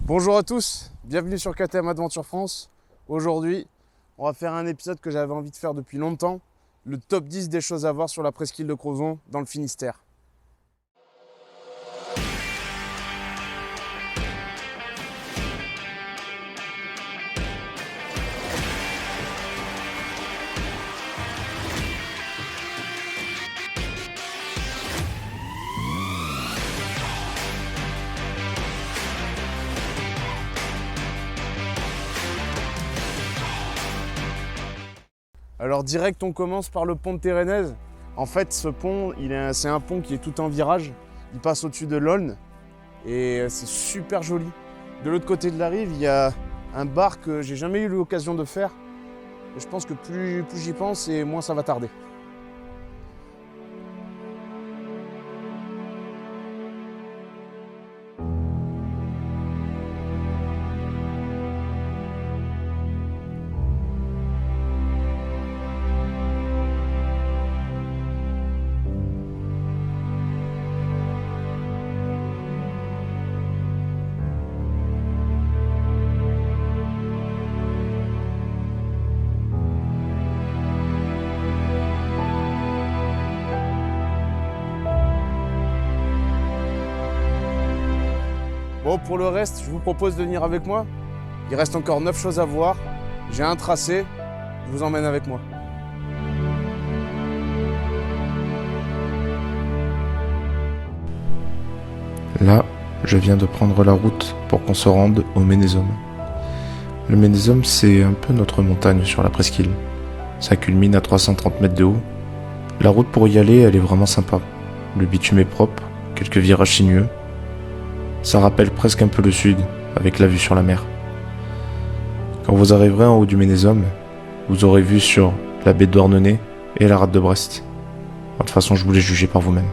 Bonjour à tous, bienvenue sur KTM Adventure France. Aujourd'hui, on va faire un épisode que j'avais envie de faire depuis longtemps, le top 10 des choses à voir sur la presqu'île de Crozon dans le Finistère. Alors direct, on commence par le pont de Térénèse. En fait, ce pont, c'est un pont qui est tout en virage. Il passe au-dessus de l'Aulne et c'est super joli. De l'autre côté de la rive, il y a un bar que j'ai jamais eu l'occasion de faire. Et je pense que plus j'y pense et moins ça va tarder. Bon, pour le reste, je vous propose de venir avec moi. Il reste encore 9 choses à voir. J'ai un tracé, je vous emmène avec moi. Là, je viens de prendre la route pour qu'on se rende au Ménézome. Le Ménézome, c'est un peu notre montagne sur la presqu'île. Ça culmine à 330 mètres de haut. La route pour y aller, elle est vraiment sympa. Le bitume est propre, quelques virages sinueux. Ça rappelle presque un peu le sud, avec la vue sur la mer. Quand vous arriverez en haut du Ménézome, vous aurez vue sur la baie de Douarnenez et la rade de Brest. De toute façon, je vous laisse juger par vous-même.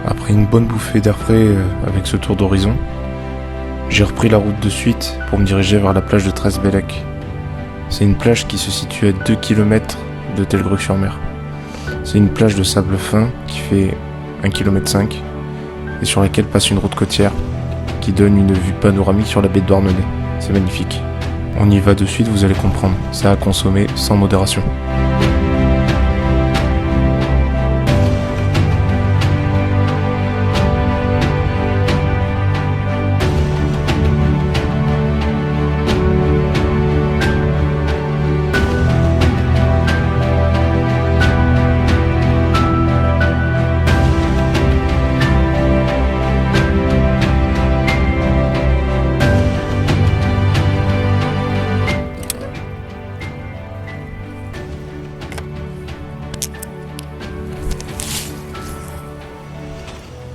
Après une bonne bouffée d'air frais avec ce tour d'horizon, j'ai repris la route de suite pour me diriger vers la plage de Tresbelleck. C'est une plage qui se situe à 2 km de Telgruc-sur-Mer. C'est une plage de sable fin qui fait 1,5 km et sur laquelle passe une route côtière qui donne une vue panoramique sur la baie de Douarnenez. C'est magnifique. On y va de suite, vous allez comprendre. C'est à consommer sans modération.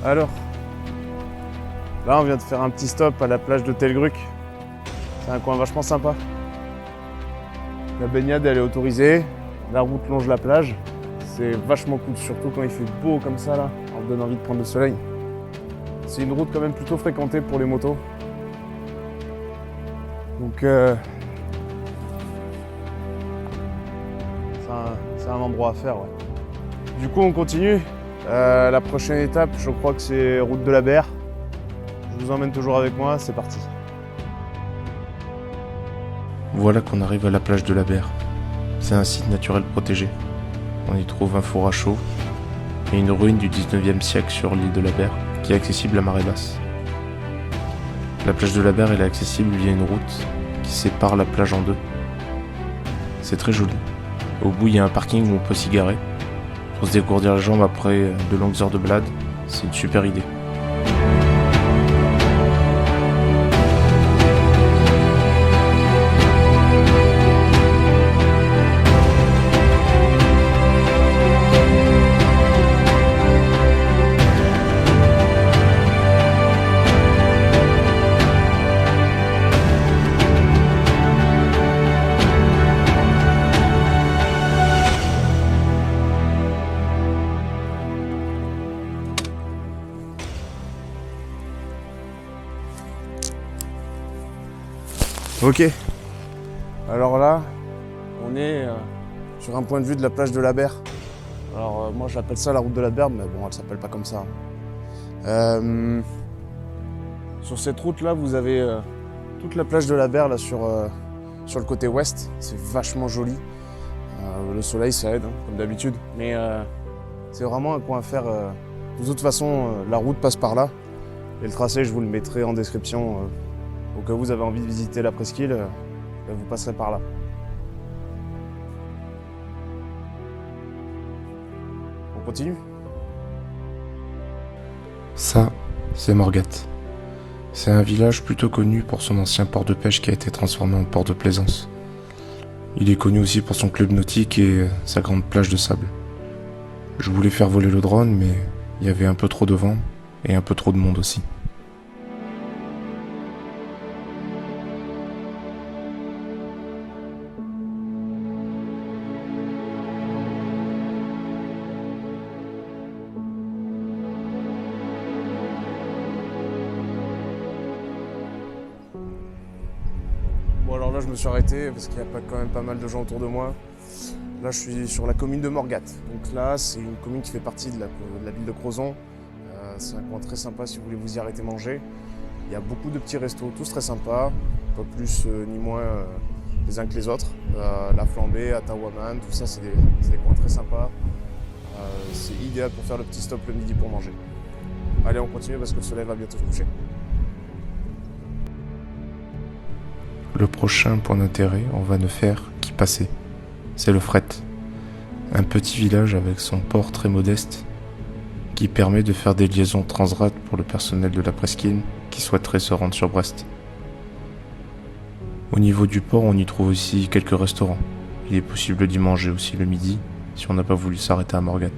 Alors, là on vient de faire un petit stop à la plage de Telgruc. C'est un coin vachement sympa. La baignade elle est autorisée, la route longe la plage. C'est vachement cool, surtout quand il fait beau comme ça là, on donne envie de prendre le soleil. C'est une route quand même plutôt fréquentée pour les motos. Donc c'est un endroit à faire, ouais. Du coup on continue. La prochaine étape, je crois que c'est route de la Berre. Je vous emmène toujours avec moi, c'est parti. Voilà qu'on arrive à la plage de la Berre. C'est un site naturel protégé. On y trouve un four à chaud et une ruine du 19e siècle sur l'île de la Berre qui est accessible à marée basse. La plage de la Berre elle est accessible via une route qui sépare la plage en deux. C'est très joli. Au bout, il y a un parking où on peut s'y garer. Pour se dégourdir les jambes après de longues heures de balade, c'est une super idée. Ok, alors là, on est sur un point de vue de la plage de la Berre. Alors moi j'appelle ça la route de la Berre, mais bon elle s'appelle pas comme ça. Sur cette route là, vous avez toute la plage de la Berre là sur le côté ouest. C'est vachement joli. Le soleil ça aide, hein, comme d'habitude. Mais c'est vraiment un coin à faire. De toute façon, la route passe par là. Et le tracé, je vous le mettrai en description. Au cas où vous avez envie de visiter la presqu'île, vous passerez par là. On continue ? Ça, c'est Morgat. C'est un village plutôt connu pour son ancien port de pêche qui a été transformé en port de plaisance. Il est connu aussi pour son club nautique et sa grande plage de sable. Je voulais faire voler le drone, mais il y avait un peu trop de vent et un peu trop de monde aussi. Bon alors là je me suis arrêté parce qu'il y a quand même pas mal de gens autour de moi. Là je suis sur la commune de Morgat. Donc là c'est une commune qui fait partie de la ville de Crozon. C'est un coin très sympa si vous voulez vous y arrêter manger. Il y a beaucoup de petits restos, tous très sympas, pas plus ni moins les uns que les autres. La Flambée, Atawaman, tout ça c'est des coins très sympas. C'est idéal pour faire le petit stop le midi pour manger. Allez on continue parce que le soleil va bientôt se coucher. Le prochain point d'intérêt, on va ne faire qu'y passer. C'est le Fret, un petit village avec son port très modeste qui permet de faire des liaisons transrad pour le personnel de la presqu'île qui souhaiterait se rendre sur Brest. Au niveau du port, on y trouve aussi quelques restaurants. Il est possible d'y manger aussi le midi si on n'a pas voulu s'arrêter à Morgat.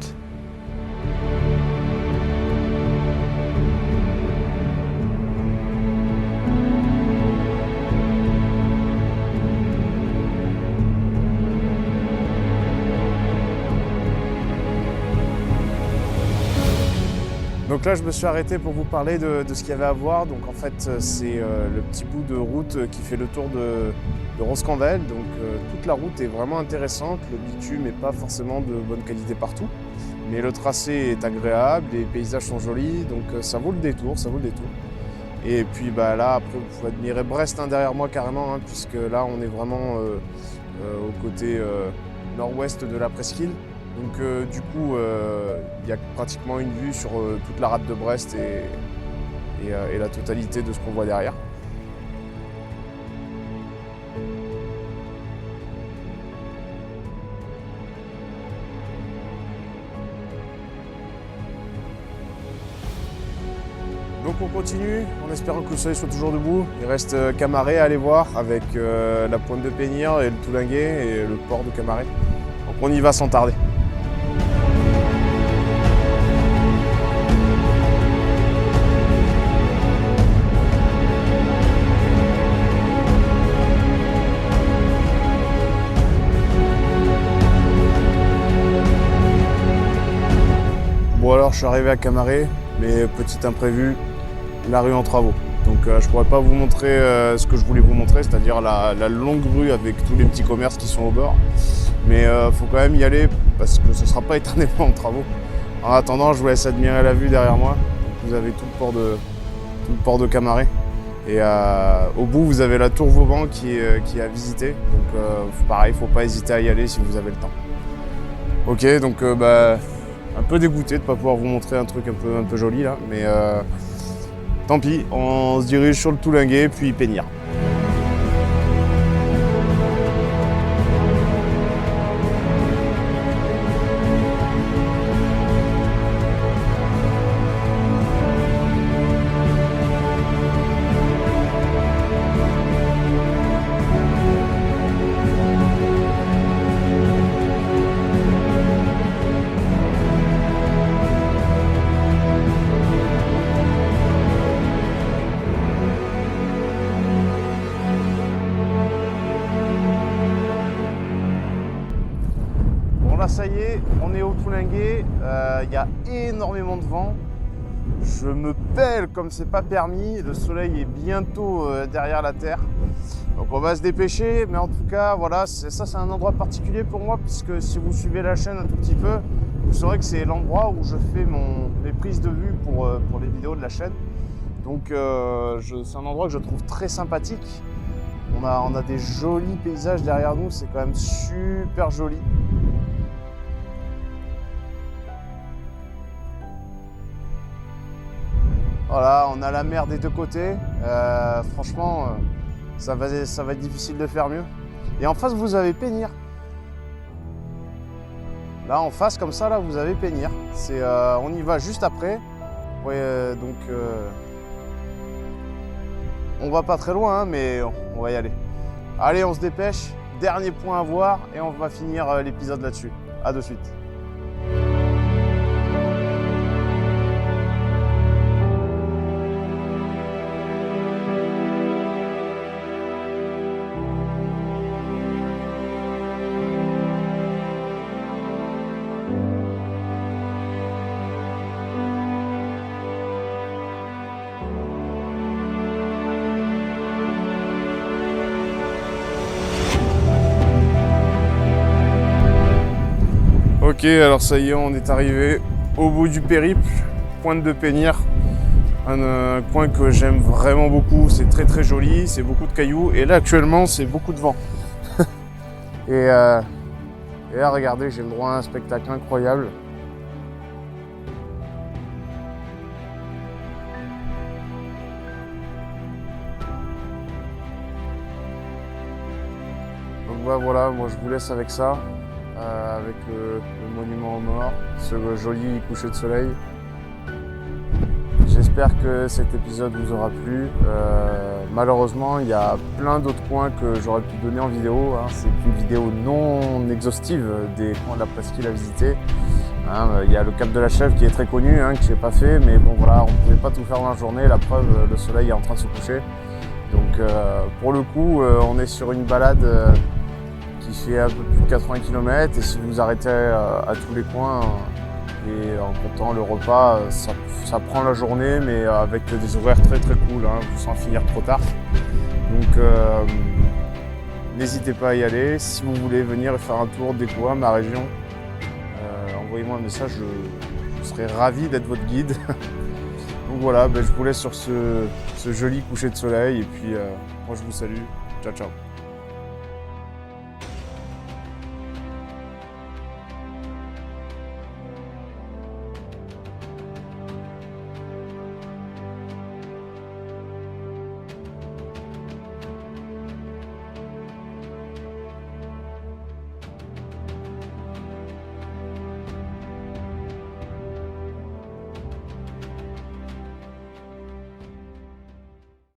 Donc là, je me suis arrêté pour vous parler de ce qu'il y avait à voir. Donc en fait, c'est le petit bout de route qui fait le tour de Roscanvel. Donc toute la route est vraiment intéressante. Le bitume n'est pas forcément de bonne qualité partout. Mais le tracé est agréable, les paysages sont jolis. Donc ça vaut le détour, ça vaut le détour. Et puis bah, là, après, vous pouvez admirer Brest derrière moi carrément, hein, puisque là, on est vraiment au côté nord-ouest de la presqu'île. Donc du coup, il y a pratiquement une vue sur toute la rade de Brest et la totalité de ce qu'on voit derrière. Donc on continue, en espérant que le soleil soit toujours debout. Il reste Camaret à aller voir avec la pointe de Pénir et le Toulinguet et le port de Camaret. Donc on y va sans tarder. Bon alors je suis arrivé à Camaret, mais petit imprévu, la rue en travaux. Donc je pourrais pas vous montrer ce que je voulais vous montrer, c'est-à-dire la longue rue avec tous les petits commerces qui sont au bord. Mais faut quand même y aller parce que ce ne sera pas éternellement en travaux. En attendant, je vous laisse admirer la vue derrière moi. Donc, vous avez tout le port de Camaret. Et au bout, vous avez la tour Vauban qui est à visiter. Donc pareil, il ne faut pas hésiter à y aller si vous avez le temps. Ok, donc un peu dégoûté de ne pas pouvoir vous montrer un truc un peu joli là, mais tant pis, on se dirige sur le Toulinguet puis Pénir. Ça y est, on est au Toulinguet, il y a énormément de vent. Je me pèle comme c'est pas permis, le soleil est bientôt derrière la terre. Donc on va se dépêcher, mais en tout cas, voilà, ça c'est un endroit particulier pour moi, puisque si vous suivez la chaîne un tout petit peu, vous saurez que c'est l'endroit où je fais mes prises de vue pour les vidéos de la chaîne. Donc c'est un endroit que je trouve très sympathique. On a des jolis paysages derrière nous, c'est quand même super joli. Voilà, on a la mer des deux côtés. Franchement, ça va être difficile de faire mieux. Et en face, vous avez Pénir. Là, en face, comme ça, là, vous avez Pénir. On y va juste après. Ouais, donc, on va pas très loin, hein, mais on va y aller. Allez, on se dépêche. Dernier point à voir et on va finir l'épisode là-dessus. À de suite. Ok, alors ça y est, on est arrivé au bout du périple, pointe de Pénir. Un coin que j'aime vraiment beaucoup, c'est très très joli, c'est beaucoup de cailloux et là actuellement c'est beaucoup de vent. et là regardez, j'ai le droit à un spectacle incroyable. Donc voilà, moi je vous laisse avec ça. Avec le monument aux morts, ce joli coucher de soleil. J'espère que cet épisode vous aura plu. Malheureusement, il y a plein d'autres coins que j'aurais pu donner en vidéo. Hein. C'est une vidéo non exhaustive des coins de la presqu'île à visiter. Hein, il y a le cap de la Chèvre qui est très connu, hein, que je n'ai pas fait, mais bon voilà, on ne pouvait pas tout faire dans la journée. La preuve, le soleil est en train de se coucher. Donc pour le coup, on est sur une balade qui fait un peu plus de 80 km et si vous arrêtez à tous les coins et en comptant le repas, ça prend la journée mais avec des horaires très très cool, hein, sans finir trop tard. Donc n'hésitez pas à y aller. Si vous voulez venir faire un tour, découvrir ma région, envoyez-moi un message, je serai ravi d'être votre guide. Donc voilà, je vous laisse sur ce joli coucher de soleil et puis moi je vous salue. Ciao ciao.